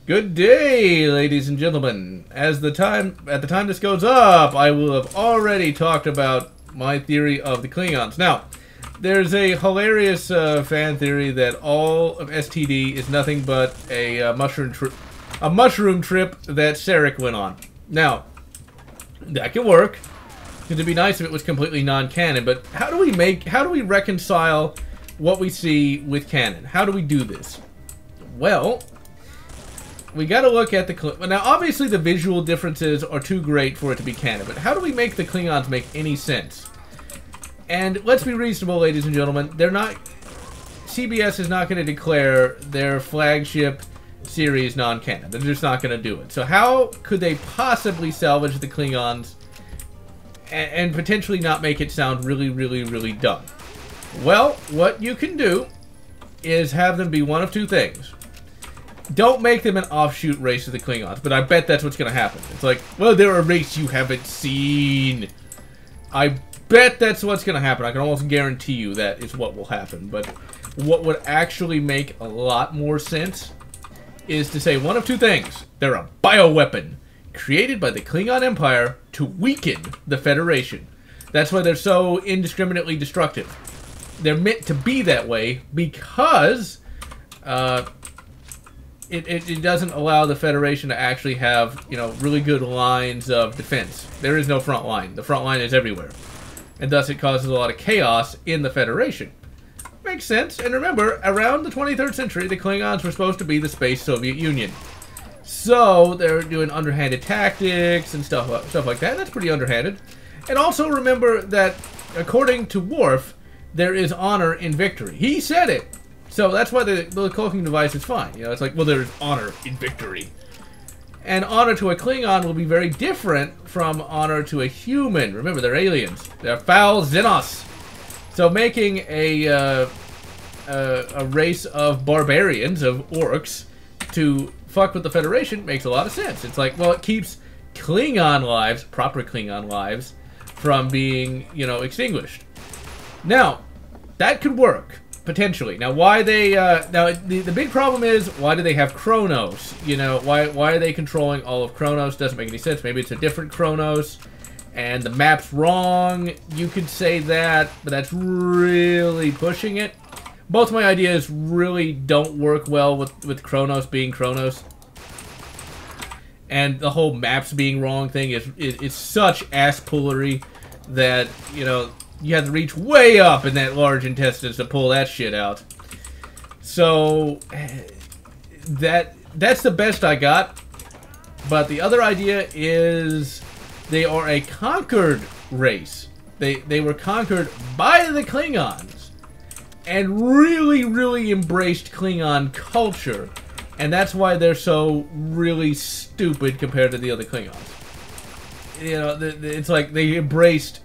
Good day, ladies and gentlemen. At the time this goes up, I will have already talked about my theory of the Klingons. Now, there's a hilarious fan theory that all of STD is nothing but a mushroom trip that Sarek went on. Now, that can work. It'd be nice if it was completely non-canon, but how do we reconcile what we see with canon? How do we do this? Well, we got to look at the... Now, obviously, the visual differences are too great for it to be canon, but how do we make the Klingons make any sense? And let's be reasonable, ladies and gentlemen. They're not... CBS is not going to declare their flagship series non-canon. They're just not going to do it. So how could they possibly salvage the Klingons and potentially not make it sound really, really, really dumb? Well, what you can do is have them be one of two things. Don't make them an offshoot race of the Klingons, but I bet that's what's going to happen. It's like, well, they're a race you haven't seen. I bet that's what's going to happen. I can almost guarantee you that is what will happen. But what would actually make a lot more sense is to say one of two things. They're a bioweapon created by the Klingon Empire to weaken the Federation. That's why they're so indiscriminately destructive. They're meant to be that way because... It doesn't allow the Federation to actually have, you know, really good lines of defense. There is no front line. The front line is everywhere. And thus it causes a lot of chaos in the Federation. Makes sense. And remember, around the 23rd century, the Klingons were supposed to be the Space Soviet Union. So they're doing underhanded tactics and stuff like that. That's pretty underhanded. And also remember that, according to Worf, there is honor in victory. He said it. So that's why the cloaking device is fine. You know, it's like, well, there's honor in victory. And honor to a Klingon will be very different from honor to a human. Remember, they're aliens. They're foul Xenos. So making a race of barbarians, of orcs, to fuck with the Federation makes a lot of sense. It's like, well, it keeps Klingon lives, proper Klingon lives, from being, you know, extinguished. Now, that could work. Potentially. Now, why they... now, the big problem is, why do they have Kronos? You know, why are they controlling all of Kronos? Doesn't make any sense. Maybe it's a different Kronos, and the map's wrong. You could say that, but that's really pushing it. Both my ideas really don't work well with Kronos being Kronos. And the whole maps being wrong thing is such ass-pullery that, you know... You have to reach way up in that large intestines to pull that shit out. So, that's the best I got. But the other idea is they are a conquered race. They were conquered by the Klingons. And really, really embraced Klingon culture. And that's why they're so really stupid compared to the other Klingons. You know, it's like they embraced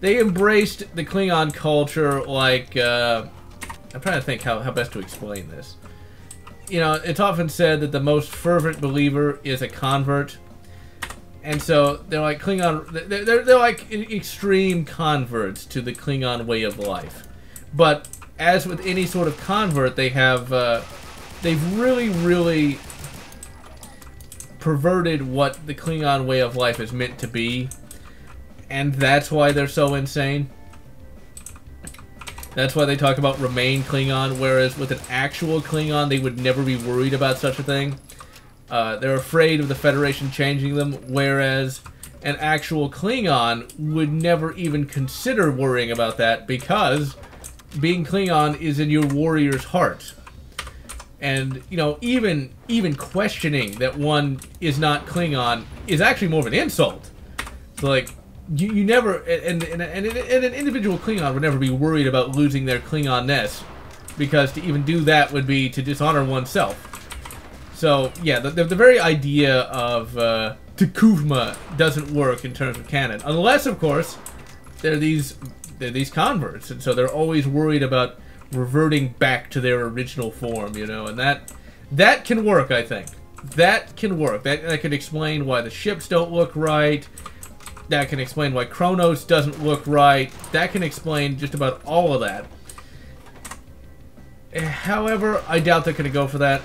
the Klingon culture like, I'm trying to think how best to explain this. You know, it's often said that the most fervent believer is a convert. And so, they're like Klingon, they're like extreme converts to the Klingon way of life. But, as with any sort of convert, they have, they've really, really perverted what the Klingon way of life is meant to be. And that's why they're so insane. That's why they talk about remain Klingon, whereas with an actual Klingon, they would never be worried about such a thing. They're afraid of the Federation changing them, whereas an actual Klingon would never even consider worrying about that, because being Klingon is in your warrior's heart. And, you know, even questioning that one is not Klingon is actually more of an insult. So, like... You never, and an individual Klingon would never be worried about losing their Klingon-ness, because to even do that would be to dishonor oneself. So, yeah, the very idea of T'Kuvma doesn't work in terms of canon, unless, of course, they're these converts, and so they're always worried about reverting back to their original form, you know, and that can work, I think. That can work. That could explain why the ships don't look right. That can explain why Kronos doesn't look right. That can explain just about all of that. However, I doubt they're going to go for that.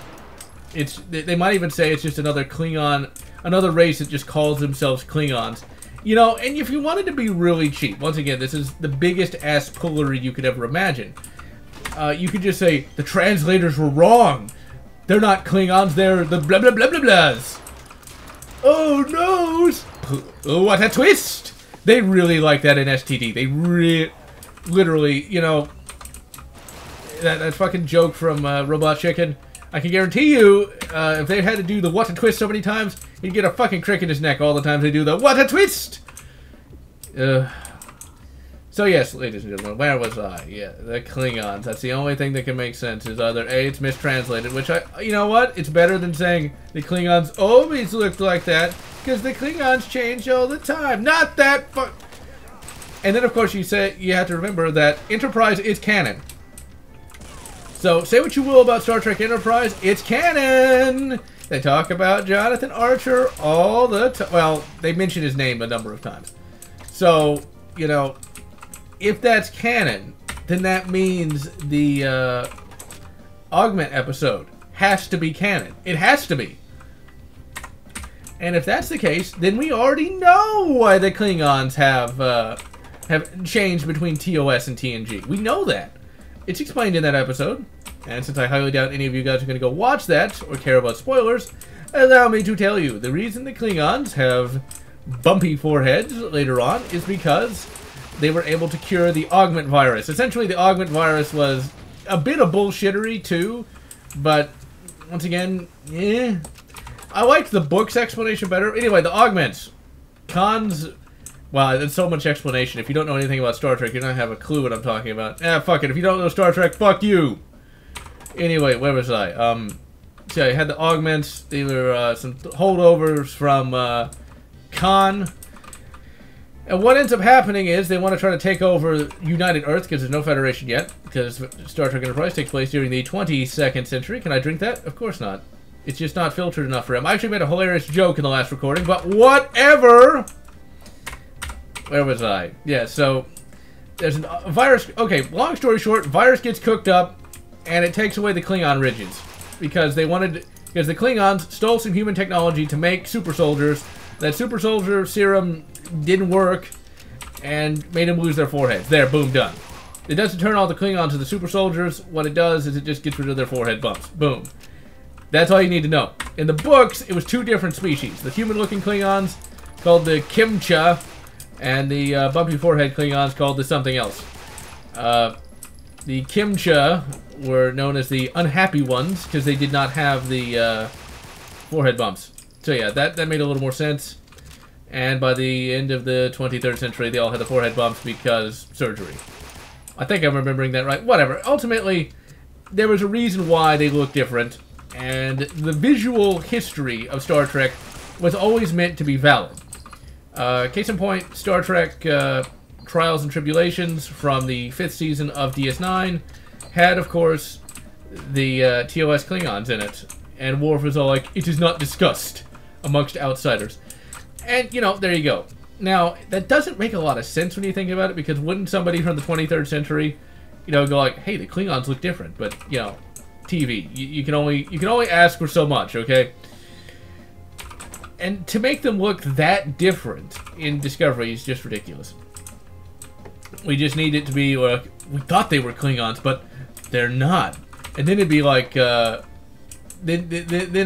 They might even say it's just another Klingon, another race that just calls themselves Klingons. You know, and if you wanted to be really cheap, once again, this is the biggest ass pullery you could ever imagine. You could just say, the translators were wrong. They're not Klingons, they're the blah blah blah blah blahs. Oh no! Oh, what a twist! They really like that in STD. They literally, you know, that fucking joke from Robot Chicken. I can guarantee you, if they had to do the what a twist so many times, he'd get a fucking crick in his neck all the times they do the what a twist! So yes, ladies and gentlemen, where was I? Yeah, the Klingons. That's the only thing that can make sense is either A, it's mistranslated, which you know what? It's better than saying the Klingons always looked like that, because the Klingons change all the time. Not that And then of course you have to remember that Enterprise is canon. So say what you will about Star Trek Enterprise, it's canon! They talk about Jonathan Archer all the time. Well, they mention his name a number of times. So, you know, if that's canon, then that means the Augment episode has to be canon. It has to be. And if that's the case, then we already know why the Klingons have changed between TOS and TNG. We know that. It's explained in that episode. And since I highly doubt any of you guys are going to go watch that or care about spoilers, allow me to tell you the reason the Klingons have bumpy foreheads later on is because they were able to cure the Augment virus. Essentially, the Augment virus was a bit of bullshittery, too. But, once again, I liked the book's explanation better. Anyway, the Augments. Khan's... Wow, there's so much explanation. If you don't know anything about Star Trek, you're not going to have a clue what I'm talking about. Fuck it. If you don't know Star Trek, fuck you! Anyway, where was I? So you had the Augments. They were some holdovers from Khan. And what ends up happening is they want to try to take over United Earth because there's no Federation yet. Because Star Trek Enterprise takes place during the 22nd century. Can I drink that? Of course not. It's just not filtered enough for him. I actually made a hilarious joke in the last recording, but whatever! Where was I? Yeah, so there's a virus. Okay, long story short, virus gets cooked up, and it takes away the Klingon ridges because the Klingons stole some human technology to make super soldiers. That super soldier serum didn't work, and made them lose their foreheads. There, boom, done. It doesn't turn all the Klingons into super soldiers. What it does is it just gets rid of their forehead bumps. Boom. That's all you need to know. In the books, it was two different species. The human-looking Klingons, called the Kimcha, and the bumpy forehead Klingons, called the something else. The Kimcha were known as the unhappy ones, because they did not have the forehead bumps. So yeah, that made a little more sense. And by the end of the 23rd century, they all had the forehead bumps because surgery. I think I'm remembering that right. Whatever. Ultimately, there was a reason why they looked different. And the visual history of Star Trek was always meant to be valid. Case in point, Star Trek Trials and Tribulations from the 5th season of DS9 had, of course, the TOS Klingons in it. And Worf was all like, it is not discussed amongst outsiders. And, you know, there you go. Now, that doesn't make a lot of sense when you think about it, because wouldn't somebody from the 23rd century, you know, go like, hey, the Klingons look different, but, you know, TV. You can only ask for so much, okay? And to make them look that different in Discovery is just ridiculous. We just need it to be like, we thought they were Klingons, but they're not. And then it'd be like, then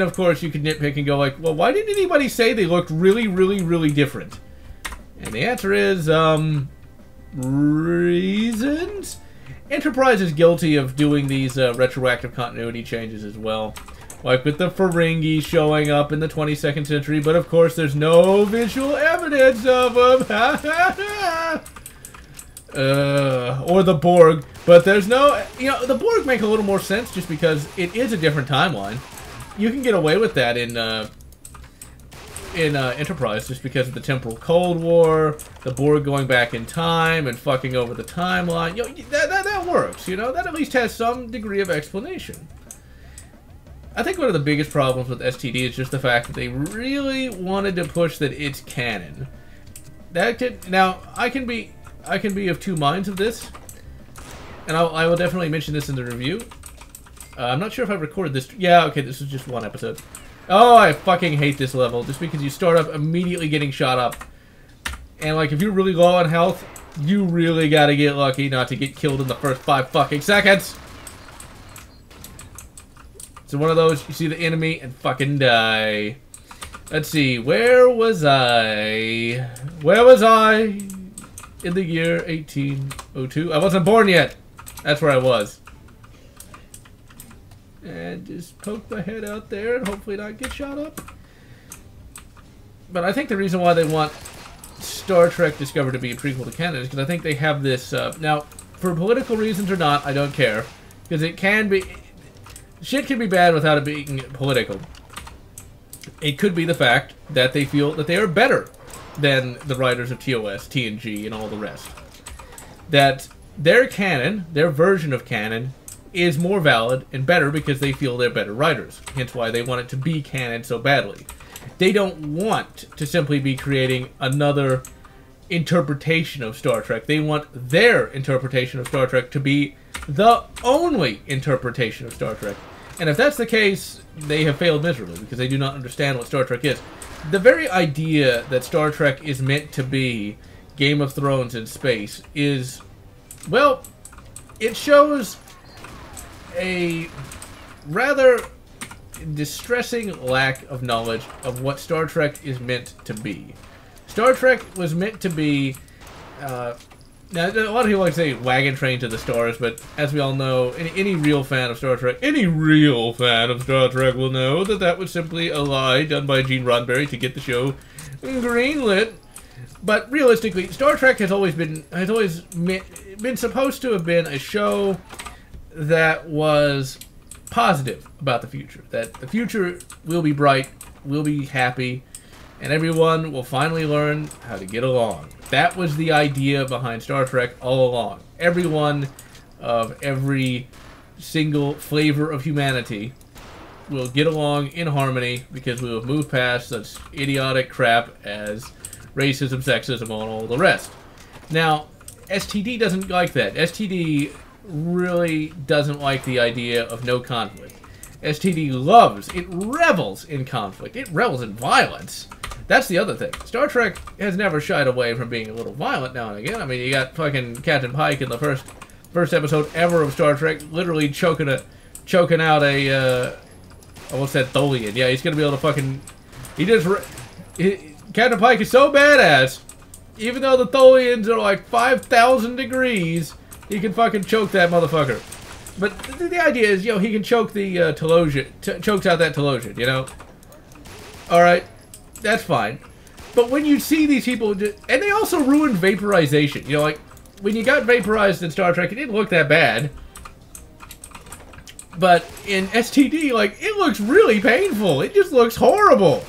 of course you could nitpick and go like, well, why didn't anybody say they looked really, really, really different? And the answer is, reasons? Enterprise is guilty of doing these retroactive continuity changes as well. Like with the Ferengi showing up in the 22nd century, but of course there's no visual evidence of them. Or the Borg, but there's no, you know, the Borg make a little more sense just because it is a different timeline. You can get away with that in Enterprise just because of the temporal Cold War, the Borg going back in time and fucking over the timeline. You know, that works, you know, that at least has some degree of explanation. I think one of the biggest problems with STD is just the fact that they really wanted to push that it's canon. Now, I can be of two minds of this, and I will definitely mention this in the review. I'm not sure if I recorded this. Yeah, okay, this was just one episode. Oh, I fucking hate this level. Just because you start up immediately getting shot up. And, like, if you're really low on health, you really gotta get lucky not to get killed in the first 5 fucking seconds. So one of those, you see the enemy and fucking die. Let's see, where was I? Where was I in the year 1802? I wasn't born yet. That's where I was. And just poke my head out there and hopefully not get shot up. But I think the reason why they want Star Trek Discovery to be a prequel to canon is because I think they have this... now, for political reasons or not, I don't care. Because it can be... Shit can be bad without it being political. It could be the fact that they feel that they are better than the writers of TOS, TNG, and all the rest. That their canon, their version of canon, is more valid and better because they feel they're better writers. Hence why they want it to be canon so badly. They don't want to simply be creating another interpretation of Star Trek. They want their interpretation of Star Trek to be the only interpretation of Star Trek. And if that's the case, they have failed miserably because they do not understand what Star Trek is. The very idea that Star Trek is meant to be Game of Thrones in space is, well, it shows a rather distressing lack of knowledge of what Star Trek is meant to be. Star Trek was meant to be, now a lot of people like to say wagon train to the stars, but as we all know, any real fan of Star Trek, will know that that was simply a lie done by Gene Roddenberry to get the show greenlit. But realistically, Star Trek has always been supposed to have been a show that was positive about the future. That the future will be bright, will be happy, and everyone will finally learn how to get along. That was the idea behind Star Trek all along. Everyone of every single flavor of humanity will get along in harmony because we will move past such idiotic crap as racism, sexism, and all the rest. Now, STD doesn't like that. STD really doesn't like the idea of no conflict. STD it revels in conflict. It revels in violence. That's the other thing. Star Trek has never shied away from being a little violent now and again. I mean, you got fucking Captain Pike in the first episode ever of Star Trek, literally choking out a I almost said Tholian. Yeah, he's gonna be able to fucking. Captain Pike is so badass. Even though the Tholians are like 5,000 degrees, he can fucking choke that motherfucker. But the idea is, you know, he can choke the Telosian, chokes out that Telosian, you know. All right. That's fine. But when you see these people, and they also ruined vaporization. You know, like, when you got vaporized in Star Trek, it didn't look that bad. But in STD, like, it looks really painful. It just looks horrible.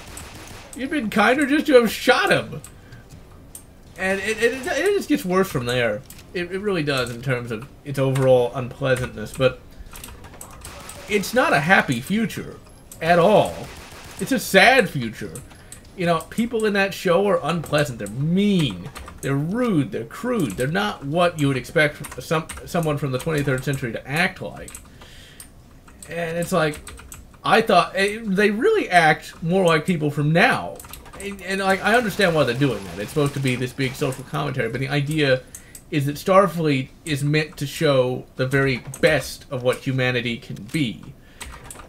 You'd been kinder just to have shot him. And it just gets worse from there. It really does in terms of its overall unpleasantness. But it's not a happy future at all. It's a sad future. You know, people in that show are unpleasant. They're mean. They're rude. They're crude. They're not what you would expect someone from the 23rd century to act like. And it's like, I thought, they really act more like people from now. And like, I understand why they're doing that. It's supposed to be this big social commentary, but the idea is that Starfleet is meant to show the very best of what humanity can be.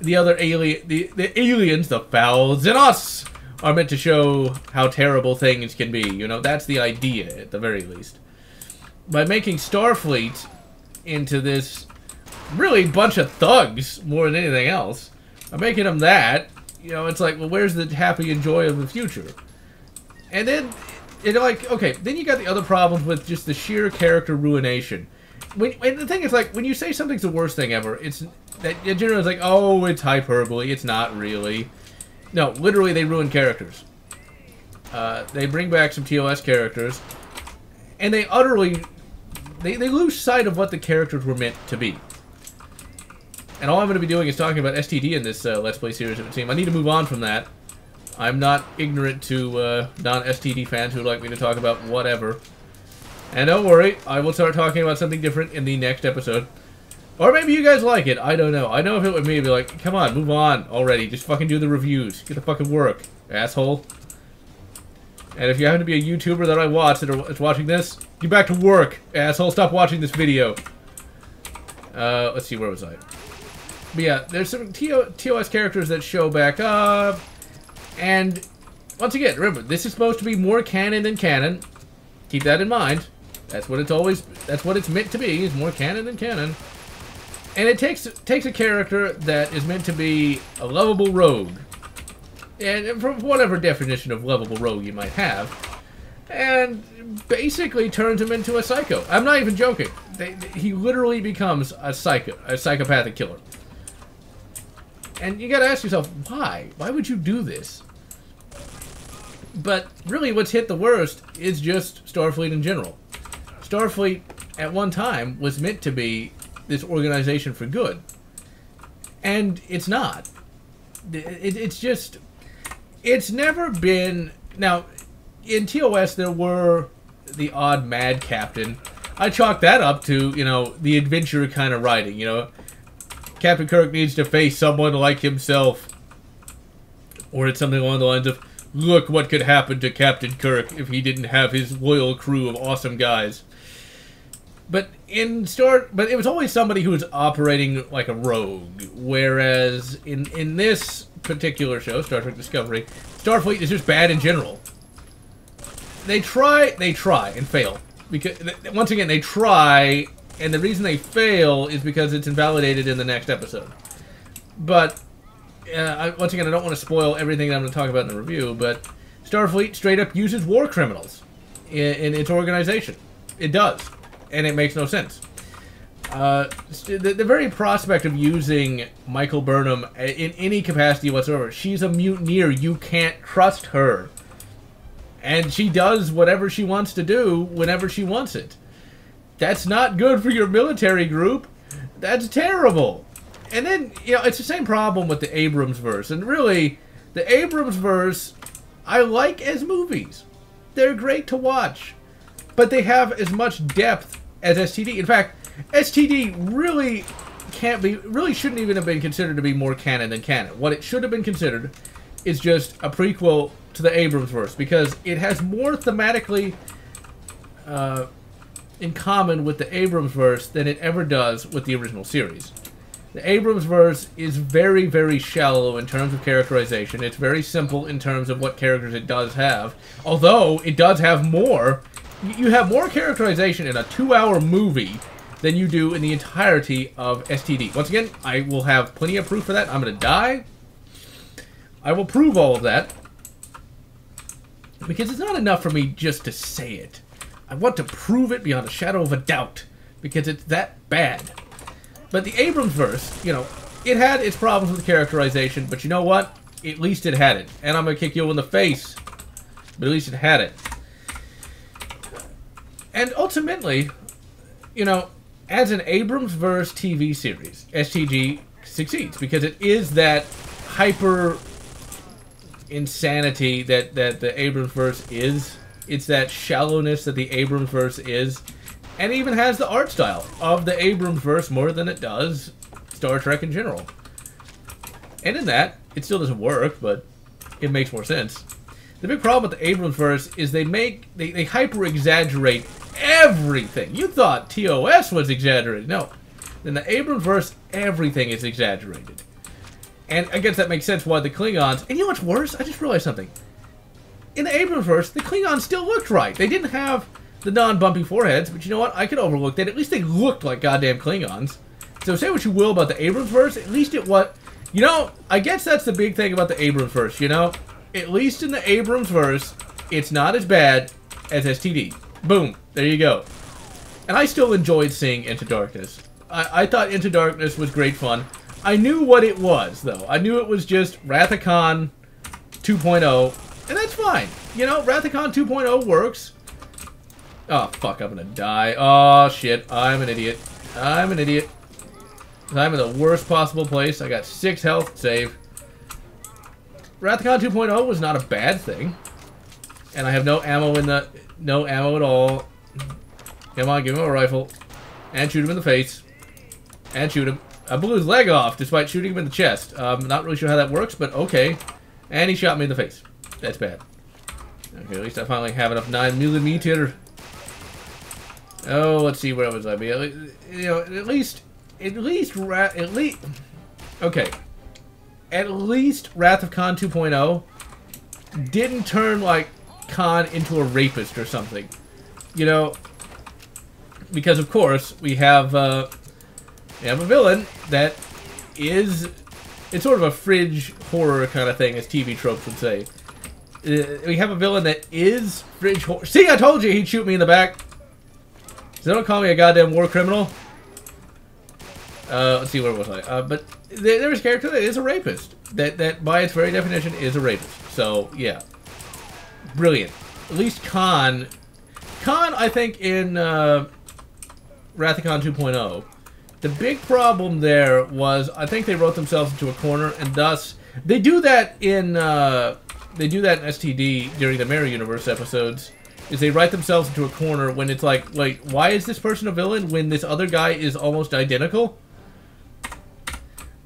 The other the aliens, the Fowls and us, are meant to show how terrible things can be. You know, that's the idea, at the very least. By making Starfleet into this really bunch of thugs, more than anything else, by making them that, you know, it's like, well, where's the happy and joy of the future? And then, like, okay, then you got the other problems with just the sheer character ruination. And the thing is, like, when you say something's the worst thing ever, it's that generally like, oh, it's hyperbole, it's not really. No, literally, they ruin characters. They bring back some TOS characters, and they utterly... They lose sight of what the characters were meant to be. And all I'm going to be doing is talking about STD in this Let's Play series, it would seem. I need to move on from that. I'm not ignorant to non-STD fans who would like me to talk about whatever. And don't worry, I will start talking about something different in the next episode. Or maybe you guys like it. I don't know. I know if it would me, it'd be like, come on, move on already. Just fucking do the reviews. Get the fucking work, asshole. And if you happen to be a YouTuber that I watch that's watching this, get back to work, asshole. Stop watching this video. Let's see, where was I? But yeah, there's some TOS characters that show back up. And once again, remember, this is supposed to be more canon than canon. Keep that in mind. That's what it's meant to be, is more canon than canon. And it takes a character that is meant to be a lovable rogue. And from whatever definition of lovable rogue you might have. And basically turns him into a psycho. I'm not even joking. He literally becomes a psychopathic killer. And you gotta ask yourself, why? Why would you do this? But really what's hit the worst is just Starfleet in general. Starfleet, at one time, was meant to be this organization for good. And it's not. It's just... It's never been... Now, in TOS, there were the odd mad captain. I chalk that up to, you know, the adventure kind of writing, you know. Captain Kirk needs to face someone like himself. Or it's something along the lines of, look what could happen to Captain Kirk if he didn't have his loyal crew of awesome guys. But but it was always somebody who was operating like a rogue. Whereas in this particular show, Star Trek Discovery, Starfleet is just bad in general. They try and fail. Because once again, they try, and the reason they fail is because it's invalidated in the next episode. But once again, I don't want to spoil everything that I'm going to talk about in the review, but Starfleet straight up uses war criminals in its organization. It does. And it makes no sense. The very prospect of using Michael Burnham in any capacity whatsoever, she's a mutineer. You can't trust her. And she does whatever she wants to do whenever she wants it. That's not good for your military group. That's terrible. And then, you know, it's the same problem with the Abrams verse. And really, the Abrams verse, I like as movies. They're great to watch. But they have as much depth as STD. In fact, STD really shouldn't even have been considered to be more canon than canon. What it should have been considered is just a prequel to the Abrams verse, because it has more thematically in common with the Abrams verse than it ever does with the original series. The Abrams verse is very, very shallow in terms of characterization. It's very simple in terms of what characters it does have, although it does have more. You have more characterization in a 2-hour movie than you do in the entirety of STD. Once again, I will have plenty of proof for that. I'm going to die. I will prove all of that. Because it's not enough for me just to say it. I want to prove it beyond a shadow of a doubt. Because it's that bad. But the Abrams verse, you know, it had its problems with characterization. But you know what? At least it had it. And I'm going to kick you in the face. But at least it had it. And ultimately, you know, as an Abrams-verse TV series, STG succeeds because it is that hyper insanity that the Abrams-verse is. It's that shallowness that the Abrams-verse is. And it even has the art style of the Abrams-verse more than it does Star Trek in general. And in that, it still doesn't work, but it makes more sense. The big problem with the Abrams-verse is they hyper-exaggerate everything. You thought TOS was exaggerated. No. In the Abrams-verse, everything is exaggerated. And I guess that makes sense why the Klingons... And you know what's worse? I just realized something. In the Abrams-verse, the Klingons still looked right. They didn't have the non-bumpy foreheads, but you know what? I could overlook that. At least they looked like goddamn Klingons. So say what you will about the Abrams-verse, at least it was... You know, I guess that's the big thing about the Abrams-verse, you know? At least in the Abrams-verse, it's not as bad as STD. Boom. There you go. And I still enjoyed seeing Into Darkness. I thought Into Darkness was great fun. I knew what it was, though. I knew it was just Wrath of Khan 2.0, and that's fine. You know, Wrath of Khan 2.0 works. Oh, fuck, I'm gonna die. Oh, shit, I'm an idiot. I'm an idiot. I'm in the worst possible place. I got 6 health, save. Wrath of Khan 2.0 was not a bad thing. And I have no ammo in the... No ammo at all. Come on, give him a rifle. And shoot him in the face. And shoot him. I blew his leg off despite shooting him in the chest. Not really sure how that works, but okay. And he shot me in the face. That's bad. Okay, at least I finally have enough 9mm. Oh, let's see, where was I? You know, at least, okay. At least Wrath of Khan 2.0 didn't turn, like, Khan into a rapist or something. You know, because, of course, we have a villain that is... It's sort of a fridge horror kind of thing, as TV tropes would say. We have a villain that is fridge horror. See, I told you he'd shoot me in the back. So don't call me a goddamn war criminal. Let's see, where was I? But there is a character that is a rapist. That by its very definition, is a rapist. So, yeah. Brilliant. At least Khan, I think, in Wrath of Khan 2.0, the big problem there was, I think they wrote themselves into a corner, and thus, they do that in STD during the Mirror Universe episodes, is they write themselves into a corner when it's like, why is this person a villain when this other guy is almost identical?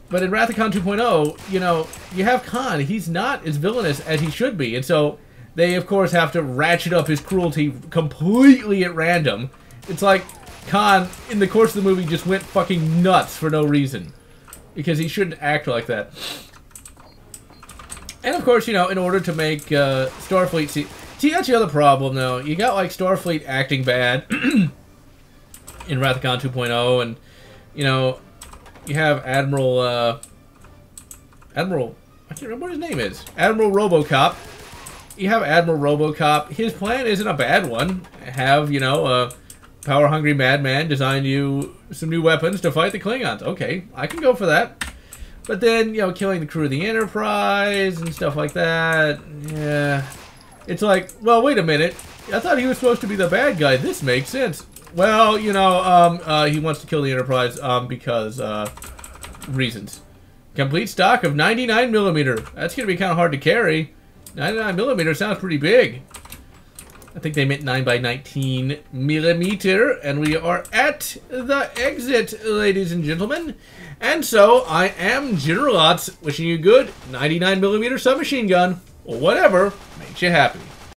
But in Wrath of Khan 2.0, you know, you have Khan. He's not as villainous as he should be. And so they, of course, have to ratchet up his cruelty completely at random. It's like Khan, in the course of the movie, just went fucking nuts for no reason. Because he shouldn't act like that. And, of course, you know, in order to make Starfleet... See, that's the other problem, though. You got, like, Starfleet acting bad in Wrath of Khan 2.0, and, you know... You have Admiral, I can't remember what his name is. Admiral RoboCop. You have Admiral RoboCop. His plan isn't a bad one. Have, you know, a power-hungry madman design you some new weapons to fight the Klingons. Okay, I can go for that. But then, you know, killing the crew of the Enterprise and stuff like that. Yeah. It's like, well, wait a minute. I thought he was supposed to be the bad guy. This makes sense. Well, you know, he wants to kill the Enterprise, because, reasons. Complete stock of 99mm. That's gonna be kind of hard to carry. 99mm sounds pretty big. I think they meant 9x19mm, and we are at the exit, ladies and gentlemen. And so, I am GeneralLotz, wishing you good 99mm submachine gun, or whatever makes you happy.